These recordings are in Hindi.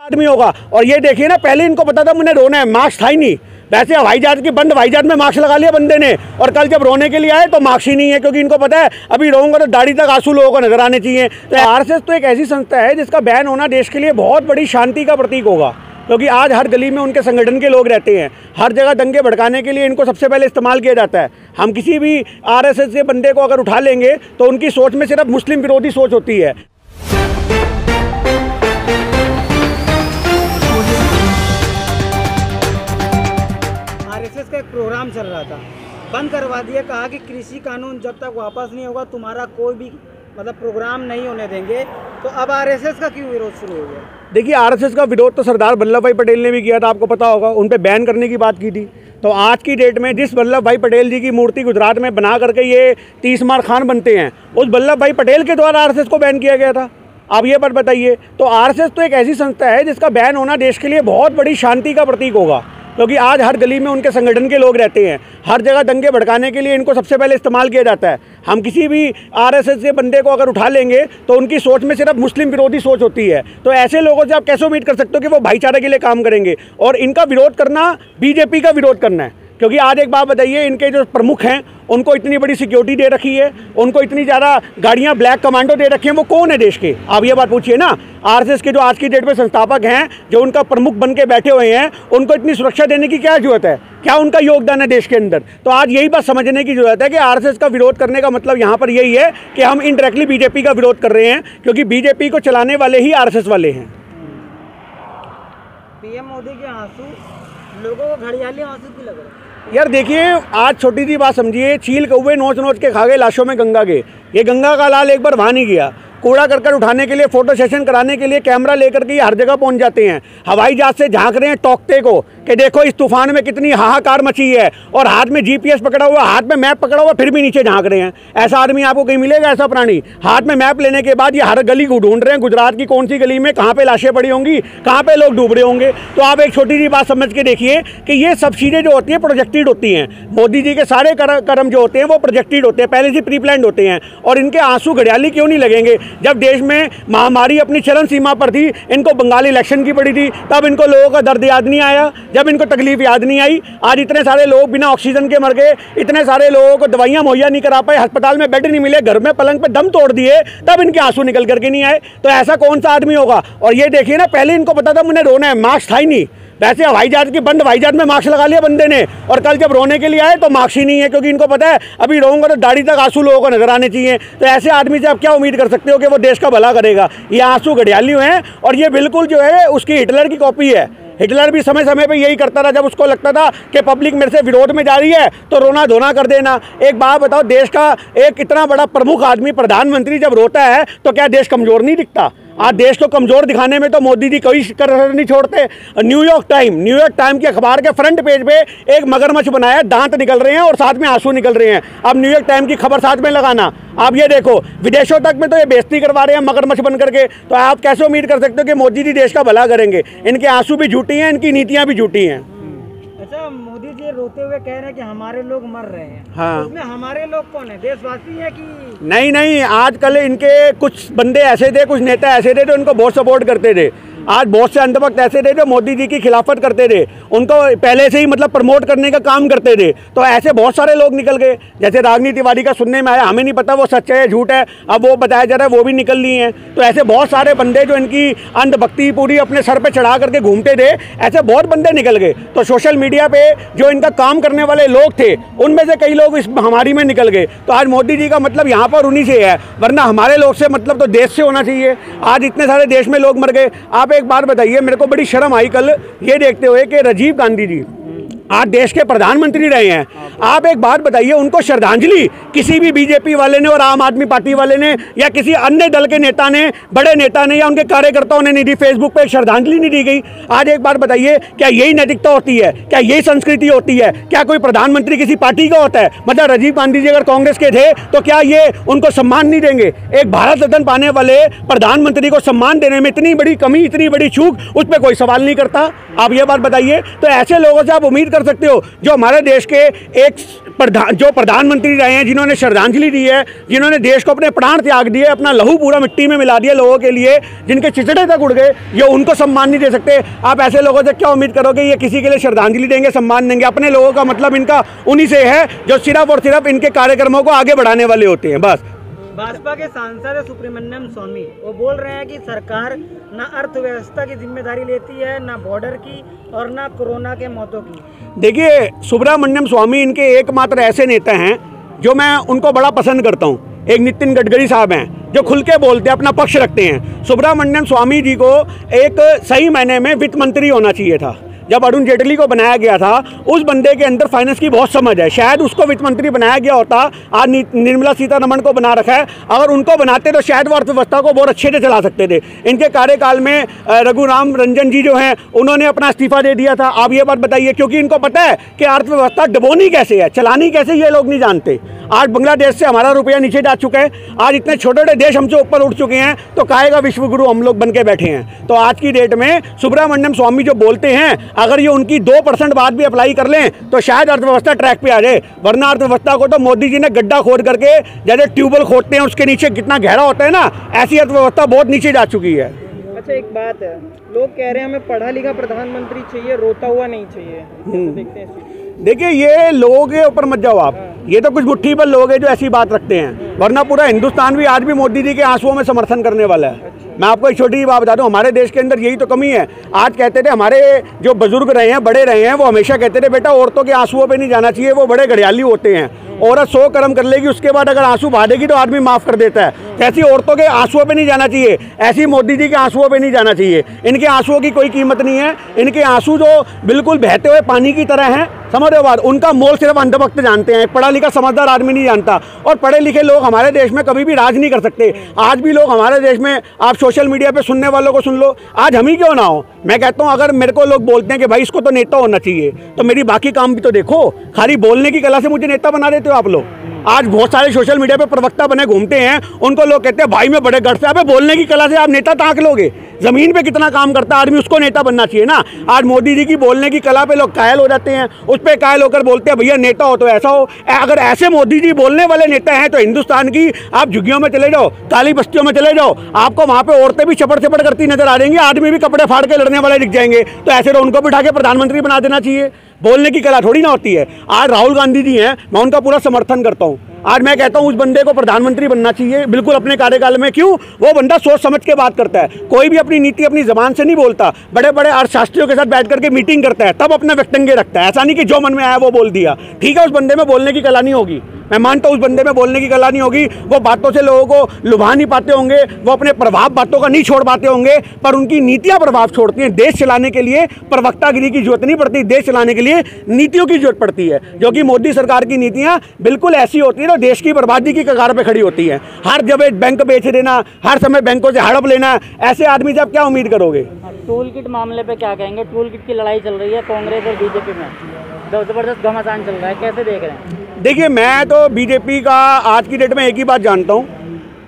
आदमी होगा। और ये देखिए ना, पहले इनको पता था मुझे रोना है, मास्क था ही नहीं। वैसे हवाई जहाज की बंद हवाई जहाज में मास्क लगा लिया बंदे ने, और कल जब रोने के लिए आए तो मास्क ही नहीं है, क्योंकि इनको पता है अभी रोऊंगा तो दाढ़ी तक आंसू लोगों को नजर आने चाहिए। तो आरएसएस तो एक ऐसी संस्था है जिसका बैन होना देश के लिए बहुत बड़ी शांति का प्रतीक होगा, क्योंकि आज हर गली में उनके संगठन के लोग रहते हैं। हर जगह दंगे भड़काने के लिए इनको सबसे पहले इस्तेमाल किया जाता है। हम किसी भी आरएसएस के बंदे को अगर उठा लेंगे तो उनकी सोच में सिर्फ मुस्लिम विरोधी सोच होती है। आरएसएस का एक प्रोग्राम चल रहा था, बंद करवा दिया, कहा कि कृषि कानून जब तक वापस नहीं होगा तुम्हारा कोई भी प्रोग्राम नहीं होने देंगे। तो अब आरएसएस का क्यों विरोध शुरू हो गया? देखिए, आरएसएस का विरोध तो सरदार वल्लभ भाई पटेल ने भी किया था, आपको पता होगा, उन पे बैन करने की बात की थी। तो आज की डेट में जिस वल्लभ भाई पटेल जी की मूर्ति गुजरात में बना करके ये 30 मार खान बनते हैं, उस वल्लभ भाई पटेल के द्वारा आरएसएस को बैन किया गया था। आप ये बात बताइए। तो आरएसएस तो एक ऐसी संस्था है जिसका बैन होना देश के लिए बहुत बड़ी शांति का प्रतीक होगा, क्योंकि आज हर गली में उनके संगठन के लोग रहते हैं। हर जगह दंगे भड़काने के लिए इनको सबसे पहले इस्तेमाल किया जाता है। हम किसी भी आरएसएस के बंदे को अगर उठा लेंगे तो उनकी सोच में सिर्फ मुस्लिम विरोधी सोच होती है। तो ऐसे लोगों से आप कैसे उम्मीद कर सकते हो कि वो भाईचारे के लिए काम करेंगे? और इनका विरोध करना बीजेपी का विरोध करना है, क्योंकि आज एक बात बताइए, इनके जो प्रमुख हैं उनको इतनी बड़ी सिक्योरिटी दे रखी है, उनको इतनी ज़्यादा गाड़ियां ब्लैक कमांडो दे रखी हैं, वो कौन है देश के? आप ये बात पूछिए ना। आरएसएस के जो आज की डेट में संस्थापक हैं, जो उनका प्रमुख बन के बैठे हुए हैं, उनको इतनी सुरक्षा देने की क्या जरूरत है? क्या उनका योगदान है देश के अंदर? तो आज यही बात समझने की जरूरत है कि आरएसएस का विरोध करने का मतलब यहाँ पर यही है कि हम इनडायरेक्टली बीजेपी का विरोध कर रहे हैं, क्योंकि बीजेपी को चलाने वाले ही आरएसएस वाले हैं। पीएम मोदी के आंसू लोगों को घड़ियाली आंसू क्यों लग रहे हैं? यार देखिए, आज छोटी सी बात समझिए, चील कौवे नोच नोच के खा गए, लाशों में गंगा के। ये गंगा का लाल एक बार वहाँ नहीं गया। कूड़ा करकट उठाने के लिए, फोटो सेशन कराने के लिए कैमरा लेकर के ये हर जगह पहुंच जाते हैं। हवाई जहाज से झांक रहे हैं टोकते को कि देखो इस तूफान में कितनी हाहाकार मची है, और हाथ में जीपीएस पकड़ा हुआ, हाथ में मैप पकड़ा हुआ, फिर भी नीचे झांक रहे हैं। ऐसा आदमी आपको कहीं मिलेगा? ऐसा प्राणी? हाथ में मैप लेने के बाद ये हर गली को ढूंढ रहे हैं, गुजरात की कौन सी गली में कहाँ पे लाशें पड़ी होंगी, कहाँ पे लोग डूब रहे होंगे। तो आप एक छोटी सी बात समझ के देखिए कि ये सब चीज़ें जो होती हैं प्रोजेक्टेड होती हैं। मोदी जी के सारे कर्म जो होते हैं वो प्रोजेक्टेड होते हैं, पहले से प्री प्लान्ड होते हैं। और इनके आंसू घड़ियाली क्यों नहीं लगेंगे? जब देश में महामारी अपनी चरम सीमा पर थी, इनको बंगाली इलेक्शन की पड़ी थी, तब इनको लोगों का दर्द याद नहीं आया, जब इनको तकलीफ याद नहीं आई। आज इतने सारे लोग बिना ऑक्सीजन के मर गए, इतने सारे लोगों को दवाइयां मुहैया नहीं करा पाए, अस्पताल में बेड नहीं मिले, घर में पलंग पे दम तोड़ दिए, तब इनके आंसू निकल करके नहीं आए। तो ऐसा कौन सा आदमी होगा? और ये देखिए ना, पहले इनको पता था मुझे रोना है, मास्क था ही नहीं। वैसे हवाई जहाज की बंद हवाई जहाज में मास्क लगा लिया बंदे ने, और कल जब रोने के लिए आए तो मास्क ही नहीं है, क्योंकि इनको पता है अभी रोऊंगा तो दाढ़ी तक आंसू लोगों को नजर आने चाहिए। तो ऐसे आदमी से आप क्या उम्मीद कर सकते हो कि वो देश का भला करेगा? ये आंसू घड़ियाली हैं, और ये बिल्कुल जो है उसकी हिटलर की कॉपी है। हिटलर भी समय समय पे यही करता था, जब उसको लगता था कि पब्लिक मेरे से विरोध में जा रही है तो रोना धोना कर देना। एक बात बताओ, देश का एक इतना बड़ा प्रमुख आदमी, प्रधानमंत्री जब रोता है तो क्या देश कमजोर नहीं दिखता? आज देश को कमजोर दिखाने में तो मोदी जी कोई कसर नहीं छोड़ते। न्यूयॉर्क टाइम के अखबार के फ्रंट पेज पे एक मगरमच्छ बनाया, दांत निकल रहे हैं और साथ में आंसू निकल रहे हैं। अब न्यूयॉर्क टाइम की खबर साथ में लगाना, आप ये देखो, विदेशों तक में तो ये बेइज्जती करवा रहे हैं मगरमच्छ बन करके। तो आप कैसे उम्मीद कर सकते हो कि मोदी जी देश का भला करेंगे? इनके आंसू भी झूठी हैं, इनकी नीतियां भी झूठी हैं। अच्छा, मोदी जी रोते हुए कह रहे हैं कि हमारे लोग मर रहे हैं। हाँ, उसमें हमारे लोग कौन है? देशवासी है कि नहीं, आजकल इनके कुछ बंदे ऐसे थे, कुछ नेता ऐसे थे जो इनको बहुत सपोर्ट करते थे। आज बहुत से अंधभक्त ऐसे थे जो मोदी जी की खिलाफत करते थे, उनको पहले से ही प्रमोट करने का काम करते थे। तो ऐसे बहुत सारे लोग निकल गए। जैसे रागनी तिवारी का सुनने में आया, हमें नहीं पता वो सच है या झूठ है, अब वो बताया जा रहा है वो भी निकल ली हैं। तो ऐसे बहुत सारे बंदे जो इनकी अंधभक्ति पूरी अपने सर पे चढ़ा करके घूमते थे, ऐसे बहुत बंदे निकल गए। तो सोशल मीडिया पे जो इनका काम करने वाले लोग थे, उनमें से कई लोग इस महामारी में निकल गए। तो आज मोदी जी का मतलब यहाँ पर उन्हीं से है, वरना हमारे लोग से मतलब तो देश से होना चाहिए। आज इतने सारे देश में लोग मर गए। आप एक बात बताइए, मेरे को बड़ी शर्म आई कल ये देखते हुए कि राजीव गांधी जी आज देश के प्रधानमंत्री रहे हैं। आप एक बात बताइए, उनको श्रद्धांजलि किसी भी बीजेपी वाले ने और आम आदमी पार्टी वाले ने या किसी अन्य दल के नेता ने, बड़े नेता ने या उनके कार्यकर्ताओं ने नहीं दी? फेसबुक पे श्रद्धांजलि नहीं दी गई। आज एक बात बताइए, क्या यही नैतिकता होती है? क्या यही संस्कृति होती है? क्या कोई प्रधानमंत्री किसी पार्टी का होता है? मतलब राजीव गांधी जी अगर कांग्रेस के थे तो क्या ये उनको सम्मान नहीं देंगे? एक भारत रत्न पाने वाले प्रधानमंत्री को सम्मान देने में इतनी बड़ी कमी, इतनी बड़ी चूक, उस पर कोई सवाल नहीं करता। आप ये बात बताइए। तो ऐसे लोगों से आप उम्मीद कर सकते हो जो हमारे देश के एक जो प्रधानमंत्री रहे हैं, जिन्होंने श्रद्धांजलि दी है, जिन्होंने देश को अपने प्राण त्याग दिए, अपना लहू पूरा मिट्टी में मिला दिया लोगों के लिए, जिनके चिचड़े तक उड़ गए, ये उनको सम्मान नहीं दे सकते। आप ऐसे लोगों से क्या उम्मीद करोगे ये किसी के लिए श्रद्धांजलि देंगे, सम्मान देंगे? अपने लोगों का मतलब इनका उन्हीं से है जो सिर्फ और सिर्फ इनके कार्यक्रमों को आगे बढ़ाने वाले होते हैं, बस। भाजपा के सांसद सुब्रमण्यम स्वामी वो बोल रहे हैं कि सरकार ना अर्थव्यवस्था की जिम्मेदारी लेती है, ना बॉर्डर की और ना कोरोना के मौतों की। देखिए, सुब्रमण्यम स्वामी इनके एकमात्र ऐसे नेता हैं जो मैं उनको बड़ा पसंद करता हूँ। एक नितिन गडकरी साहब हैं जो खुल के बोलते हैं, अपना पक्ष रखते हैं। सुब्रमण्यम स्वामी जी को एक सही मायने में वित्त मंत्री होना चाहिए था। जब अरुण जेटली को बनाया गया था, उस बंदे के अंदर फाइनेंस की बहुत समझ है, शायद उसको वित्त मंत्री बनाया गया होता। आज निर्मला सीतारमण को बना रखा है, अगर उनको बनाते तो शायद वो अर्थव्यवस्था को बहुत अच्छे से चला सकते थे। इनके कार्यकाल में रघुराम रंजन जी जो हैं उन्होंने अपना इस्तीफा दे दिया था। आप ये बात बताइए, क्योंकि इनको पता है कि अर्थव्यवस्था डबोनी कैसे है, चलानी कैसे, ये लोग नहीं जानते। आज बांग्लादेश से हमारा रुपया नीचे जा चुका है, आज इतने छोटे छोटे देश हमसे ऊपर उठ चुके हैं, तो काहेगा विश्व गुरु हम लोग बन के बैठे हैं। तो आज की डेट में सुब्रमण्यम स्वामी जो बोलते हैं, अगर ये उनकी 2% बात भी अप्लाई कर लें तो शायद अर्थव्यवस्था ट्रैक पे आ जाए। वरना अर्थव्यवस्था को तो मोदी जी ने गड्ढा खोद करके, जैसे ट्यूबवेल खोदते हैं उसके नीचे कितना गहरा होता है ना, ऐसी अर्थव्यवस्था बहुत नीचे जा चुकी है। अच्छा, एक बात है, लोग कह रहे हैं हमें पढ़ा लिखा प्रधानमंत्री चाहिए, रोता हुआ नहीं चाहिए। देखते हैं। देखिए, ये लोगों के ऊपर मत जाओ आप, ये तो कुछ मुट्ठी भर लोग हैं जो ऐसी बात रखते हैं, वरना पूरा हिंदुस्तान भी आज भी मोदी जी के आंसुओं में समर्थन करने वाला है। मैं आपको एक छोटी सी बात बता दूं, हमारे देश के अंदर यही तो कमी है। आज कहते थे हमारे जो बुजुर्ग रहे हैं, बड़े रहे हैं, वो हमेशा कहते थे बेटा औरतों के आंसुओं पे नहीं जाना चाहिए, वो बड़े घड़ियाली होते हैं। औरत 100 कर्म कर लेगी, उसके बाद अगर आंसू बहा देगी तो आदमी माफ़ कर देता है। ऐसी औरतों के आंसुओं पे नहीं जाना चाहिए, ऐसी मोदी जी के आंसुओं पे नहीं जाना चाहिए। इनके आंसुओं की कोई कीमत नहीं है। इनके आंसू जो बिल्कुल बहते हुए पानी की तरह हैं, समझ रहे हो बात, उनका मोल सिर्फ अंधभक्त जानते हैं, पढ़ा लिखा समझदार आदमी नहीं जानता। और पढ़े लिखे लोग हमारे देश में कभी भी राज नहीं कर सकते। आज भी लोग हमारे देश में, आप सोशल मीडिया पे सुनने वालों को सुन लो, आज हम ही क्यों ना हो। मैं कहता हूँ, अगर मेरे को लोग बोलते हैं कि भाई इसको तो नेता होना चाहिए, तो मेरी बाकी काम भी तो देखो। खाली बोलने की कला से मुझे नेता बना देते हो आप लोग। आज बहुत सारे सोशल मीडिया पे प्रवक्ता बने घूमते हैं, उनको लोग कहते हैं भाई मैं बड़े गढ़ से। अबे बोलने की कला से आप नेता ताक लोगे? जमीन पे कितना काम करता है आदमी, उसको नेता बनना चाहिए ना। आज मोदी जी की बोलने की कला पे लोग कायल हो जाते हैं, उस पर कायल होकर बोलते हैं भैया नेता हो तो ऐसा हो। अगर ऐसे मोदी जी बोलने वाले नेता हैं तो हिंदुस्तान की आप झुग्गियों में चले जाओ, काली बस्तियों में चले जाओ, आपको वहाँ पे औरतें भी चपड़ चपड़ करती नजर आ जाएंगी, आदमी भी कपड़े फाड़ के लड़ने वाले दिख जाएंगे। तो ऐसे तो उनको बिठा के प्रधानमंत्री बना देना चाहिए। बोलने की कला थोड़ी ना होती है। आज राहुल गांधी जी हैं, मैं उनका पूरा समर्थन करता हूँ। आज मैं कहता हूं उस बंदे को प्रधानमंत्री बनना चाहिए बिल्कुल अपने कार्यकाल में। क्यों? वो बंदा सोच समझ के बात करता है, कोई भी अपनी नीति अपनी जबान से नहीं बोलता। बड़े बड़े अर्थशास्त्रियों के साथ बैठ करके मीटिंग करता है, तब अपने व्यक्तव्य रखता है। ऐसा नहीं कि जो मन में आया वो बोल दिया। ठीक है, उस बंदे में बोलने की कला नहीं होगी, मैं मानता हूं उस बंदे में बोलने की कला नहीं होगी। वो बातों से लोगों को लुभा नहीं पाते होंगे, वो अपने प्रभाव बातों का नहीं छोड़ पाते होंगे, पर उनकी नीतियां प्रभाव छोड़ती हैं। देश चलाने के लिए प्रवक्तागिरी की जरूरत नहीं पड़ती, देश चलाने के लिए नीतियों की जरूरत पड़ती है। जो कि मोदी सरकार की नीतियां बिल्कुल ऐसी होती है ना, देश की बर्बादी की कगार पे खड़ी होती है। हर जगह बैंक बेच देना, हर समय बैंकों से हड़प लेना, ऐसे आदमी से आप क्या उम्मीद करोगे? टूल किट मामले पे क्या कहेंगे? टूल किट की लड़ाई चल रही है कांग्रेस और बीजेपी में, जबरदस्त घमासान चल रहा है, कैसे देख रहे हैं? देखिए, मैं तो बीजेपी का आज की डेट में एक ही बात जानता हूँ,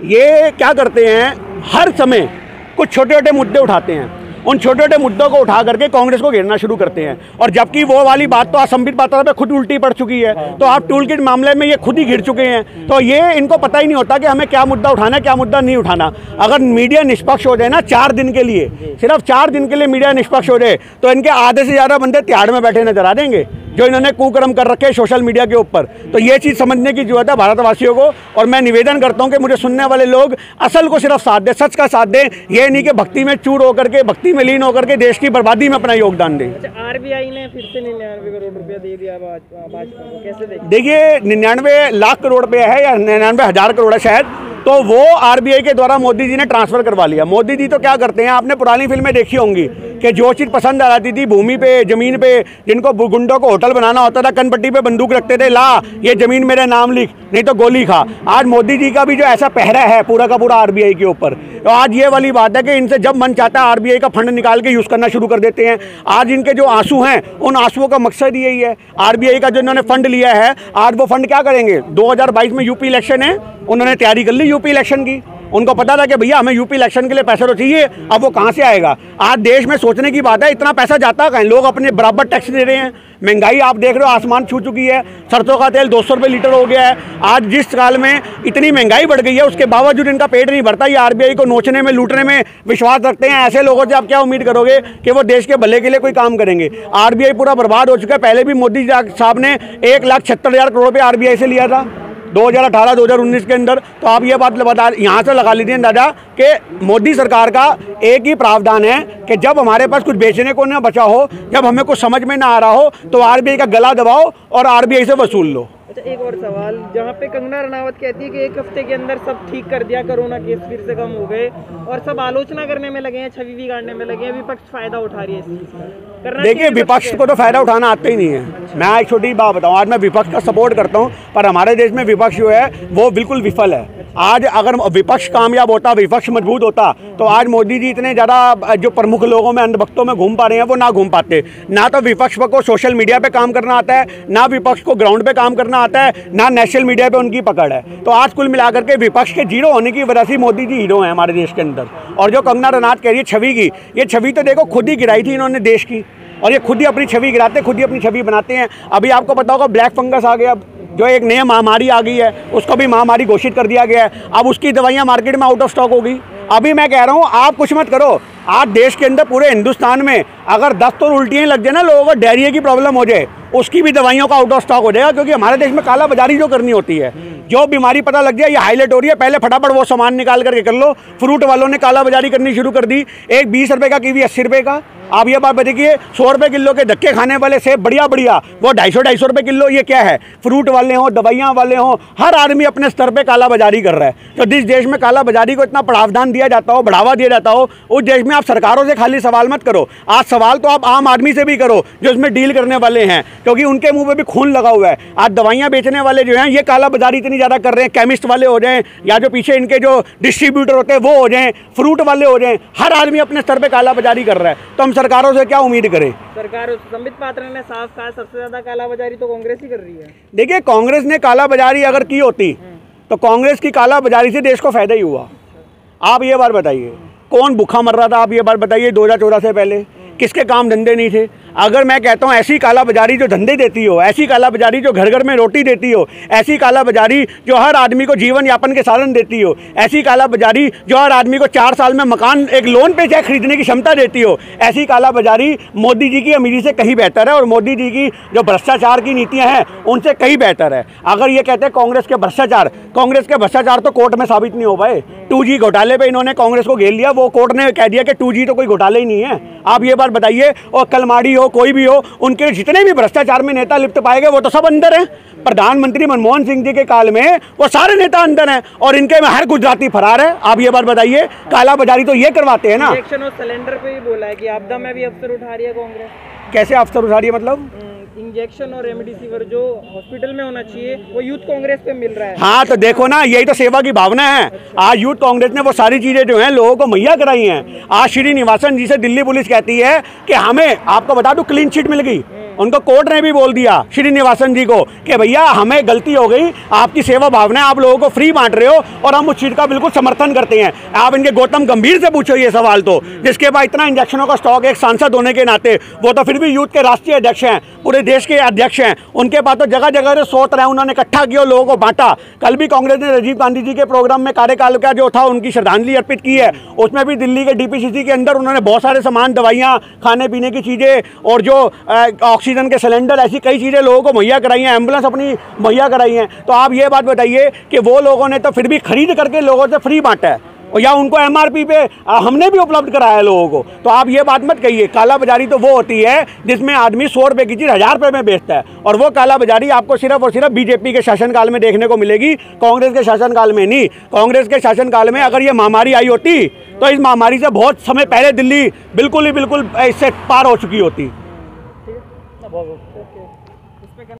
ये क्या करते हैं, हर समय कुछ छोटे छोटे मुद्दे उठाते हैं, उन छोटे छोटे मुद्दों को उठा करके कांग्रेस को घेरना शुरू करते हैं। और जबकि वो वाली बात तो असंबित बातों पे खुद उल्टी पड़ चुकी है, तो आप टूल किट मामले में ये खुद ही घिर चुके हैं। तो ये इनको पता ही नहीं होता कि हमें क्या मुद्दा उठाना है, क्या मुद्दा नहीं उठाना। अगर मीडिया निष्पक्ष हो जाए ना 4 दिन के लिए, सिर्फ 4 दिन के लिए मीडिया निष्पक्ष हो जाए, तो इनके आधे से ज़्यादा बंदे तिहाड़ में बैठे नजर आ देंगे, जो इन्होंने कुकर्म कर रखे हैं सोशल मीडिया के ऊपर। तो ये चीज़ समझने की जरूरत है भारतवासियों को। और मैं निवेदन करता हूँ कि मुझे सुनने वाले लोग असल को सिर्फ साथ दें, सच का साथ दें। ये नहीं कि भक्ति में चूर होकर के, भक्ति में लीन होकर के देश की बर्बादी में अपना योगदान दें। अच्छा, आरबीआई ने फिर से 99 करोड़ रुपया दे दिया भाजपा को, कैसे देखिए? देखिए, 99 लाख करोड़ रुपया है या 99 हज़ार करोड़ है शायद, तो वो आरबीआई के द्वारा मोदी जी ने ट्रांसफर करवा लिया। मोदी जी तो क्या करते हैं, आपने पुरानी फिल्में देखी होंगी कि जो चीज़ पसंद आ जाती थी भूमि पे, ज़मीन पे, जिनको गुंडों को होटल बनाना होता था, कनपट्टी पे बंदूक रखते थे, ला ये ज़मीन मेरे नाम लिख, नहीं तो गोली खा। आज मोदी जी का भी जो ऐसा पहरा है पूरा का पूरा आरबीआई के ऊपर, तो आज ये वाली बात है कि इनसे जब मन चाहता है आरबीआई का फंड निकाल के यूज़ करना शुरू कर देते हैं। आज इनके जो आंसू हैं, उन आंसुओं का मकसद यही है। आरबीआई का जो इन्होंने फंड लिया है, आज वो फंड क्या करेंगे? 2022 में यूपी इलेक्शन है, उन्होंने तैयारी कर ली यूपी इलेक्शन की। उनको पता था कि भैया हमें यूपी इलेक्शन के लिए पैसा तो चाहिए, अब वो कहाँ से आएगा। आज देश में सोचने की बात है, इतना पैसा जाता कहीं, लोग अपने बराबर टैक्स दे रहे हैं, महंगाई आप देख रहे हो आसमान छू चुकी है, सरसों का तेल 200 रुपये लीटर हो गया है। आज जिस साल में इतनी महंगाई बढ़ गई है उसके बावजूद इनका पेट नहीं भरता, ये आरबीआई को नोचने में लूटने में विश्वास रखते हैं। ऐसे लोगों से आप क्या उम्मीद करोगे कि वो देश के भले के लिए कोई काम करेंगे। आरबीआई पूरा बर्बाद हो चुका है। पहले भी मोदी साहब ने 1,76,000 करोड़ रुपये आरबीआई से लिया था 2018-2019 के अंदर। तो आप ये बात बता यहाँ से लगा लीजिए दादा कि मोदी सरकार का एक ही प्रावधान है कि जब हमारे पास कुछ बेचने को ना बचा हो, जब हमें कुछ समझ में ना आ रहा हो, तो आरबीआई का गला दबाओ और आरबीआई से वसूल लो। अच्छा, एक और सवाल, जहाँ पे कंगना रनावत कहती है कि 1 हफ्ते के अंदर सब ठीक कर दिया, कोरोना केस फिर से कम हो गए, और सब आलोचना करने में लगे हैं, छवि भी गाड़ने में लगे हैं, विपक्ष फायदा उठा रही है इस चीज़ का। देखिए, विपक्ष को तो फायदा उठाना आता ही नहीं है। मैं एक छोटी बात बताऊं, आज मैं विपक्ष का सपोर्ट करता हूं, पर हमारे देश में विपक्ष जो है वो बिल्कुल विफल है। आज अगर विपक्ष कामयाब होता, विपक्ष मजबूत होता, तो आज मोदी जी इतने ज़्यादा जो प्रमुख लोगों में अंधभक्तों में घूम पा रहे हैं वो ना घूम पाते। ना तो विपक्ष को सोशल मीडिया पे काम करना आता है, ना विपक्ष को ग्राउंड पे काम करना आता है, ना नेशनल मीडिया पे उनकी पकड़ है। तो आज कुल मिलाकर के विपक्ष के जीरो होने की वजह से मोदी जी हीरो हैं हमारे देश के अंदर। और जो कंगना रनावत कह रही है छवि की, ये छवि तो देखो खुद ही गिराई थी इन्होंने देश की, और ये खुद ही अपनी छवि गिराते, खुद ही अपनी छवि बनाते हैं। अभी आपको पता होगा ब्लैक फंगस आ गया, जो एक नई महामारी आ गई है, उसको भी महामारी घोषित कर दिया गया है। अब उसकी दवाइयाँ मार्केट में आउट ऑफ स्टॉक होगी। अभी मैं कह रहा हूँ आप कुछ मत करो, आज देश के अंदर पूरे हिंदुस्तान में अगर 10 तो उल्टियाँ लग जाए ना, लोगों को डायरिया की प्रॉब्लम हो जाए, उसकी भी दवाइयों का आउट ऑफ स्टॉक हो जाएगा। क्योंकि हमारे देश में काला बाजारी जो करनी होती है, जो बीमारी पता लग जाए ये हाईलाइट हो रही है, पहले फटाफट वो सामान निकाल करके कर लो। फ्रूट वालों ने काला बाजारी करनी शुरू कर दी, एक 20 रुपये का कीवी 80 रुपये का। आप ये बात बताइए, 100 रुपये किलो के धक्के खाने वाले सेब बढ़िया बढ़िया वो 250-250 रुपये किलो। ये क्या है? फ्रूट वाले हों, दवाइयाँ वाले हों, हर आदमी अपने स्तर पे काला बाजारी कर रहा है। तो जिस देश में काला बाजारी को इतना प्रावधान दिया जाता हो, बढ़ावा दिया जाता हो, उस देश में आप सरकारों से खाली सवाल मत करो। आज सवाल तो आप आम आदमी से भी करो जो इसमें डील करने वाले हैं, क्योंकि उनके मुंह पे भी खून लगा हुआ है। आज दवाइयाँ बेचने वाले जो हैं ये काला बाजारी इतनी ज़्यादा कर रहे हैं, केमिस्ट वाले हो जाएं या जो पीछे इनके जो डिस्ट्रीब्यूटर होते हैं वो हो जाएं, फ्रूट वाले हो जाएं, हर आदमी अपने स्तर पे काला बाजारी कर रहा है। तो हम सरकारों से क्या उम्मीद करें? सरकार, संबित पात्रा ने साफ कहा सबसे ज्यादा काला बाजारी तो कांग्रेस ही कर रही है। देखिए, कांग्रेस ने काला बाजारी अगर की होती तो कांग्रेस की काला बाजारी से देश को फायदा ही हुआ। आप ये बात बताइए, कौन भूखा मर रहा था? आप ये बात बताइए, 2014 से पहले किसके काम धंधे नहीं थे? अगर मैं कहता हूँ ऐसी काला बाजारी जो धंधे देती हो, ऐसी काला बाजारी जो घर घर में रोटी देती हो, ऐसी काला बाजारी जो हर आदमी को जीवन यापन के साधन देती हो, ऐसी काला बाजारी जो हर आदमी को 4 साल में मकान एक लोन पे चाहे खरीदने की क्षमता देती हो, ऐसी काला बाजारी मोदी जी की अमीरी से कहीं बेहतर है। और मोदी जी की जो भ्रष्टाचार की नीतियाँ हैं उनसे कहीं बेहतर है। अगर ये कहते हैं कांग्रेस के भ्रष्टाचार तो कोर्ट में साबित नहीं हो पाए। 2G घोटाले पर इन्होंने कांग्रेस को घेर लिया, वो कोर्ट ने कह दिया कि 2G तो कोई घोटाले ही नहीं है। आप ये बात बताइए, और कलमाड़ी हो कोई भी हो, उनके जितने भी भ्रष्टाचार में नेता लिप्त पाए गए वो तो सब अंदर हैं। प्रधानमंत्री मनमोहन सिंह जी के काल में वो सारे नेता अंदर हैं, और इनके में हर गुजराती फरार है। आप ये बात बताइए, काला बाजारी तो ये करवाते हैं ना। इंजेक्शन और सिलेंडर पे भी बोला है कि आपदा में भी अफसर उठा रही है कांग्रेस। कैसे अफसर उठा रही है? मतलब इंजेक्शन और रेमडेसिविर जो हॉस्पिटल में होना चाहिए वो यूथ कांग्रेस पे मिल रहा है। हाँ, तो देखो ना, यही तो सेवा की भावना है। आज यूथ कांग्रेस ने वो सारी चीजें जो हैं लोगों को मुहैया कराई हैं। आज श्रीनिवासन जी से दिल्ली पुलिस कहती है कि हमें, आपको बता दूं, क्लीन चिट मिल गई। उनको कोर्ट ने भी बोल दिया श्रीनिवासन जी को कि भैया हमें गलती हो गई, आपकी सेवा भावना है, आप लोगों को फ्री बांट रहे हो और हम उस चीज का बिल्कुल समर्थन करते हैं। आप इनके गौतम गंभीर से पूछो ये सवाल, तो जिसके पास इतना इंजेक्शनों का स्टॉक, एक सांसद होने के नाते, वो तो फिर भी यूथ के राष्ट्रीय अध्यक्ष हैं, पूरे देश के अध्यक्ष हैं। उनके पास तो जगह जगह से सोच रहे हैं, उन्होंने इकट्ठा किया, लोगों को बांटा। कल भी कांग्रेस ने राजीव गांधी जी के प्रोग्राम में कार्यकाल का जो था उनकी श्रद्धांजलि अर्पित की है, उसमें भी दिल्ली के DPCC के अंदर उन्होंने बहुत सारे सामान, दवाइयाँ, खाने पीने की चीज़ें और जो ऑक्सीजन के सिलेंडर, ऐसी कई चीज़ें लोगों को मुहैया कराई हैं, एम्बुलेंस अपनी मुहैया कराई हैं। तो आप ये बात बताइए कि वो लोगों ने तो फिर भी खरीद करके लोगों से फ्री बांटा है, और या उनको MRP पे हमने भी उपलब्ध कराया है लोगों को। तो आप ये बात मत कहिए। काला बाजारी तो वो होती है जिसमें आदमी 100 रुपये की चीज़ 1000 रुपये में बेचता है, और वो काला बाजारी आपको सिर्फ और सिर्फ BJP के शासनकाल में देखने को मिलेगी, कांग्रेस के शासनकाल में नहीं। कांग्रेस के शासनकाल में अगर ये महामारी आई होती तो इस महामारी से बहुत समय पहले दिल्ली बिल्कुल इससे पार हो चुकी होती।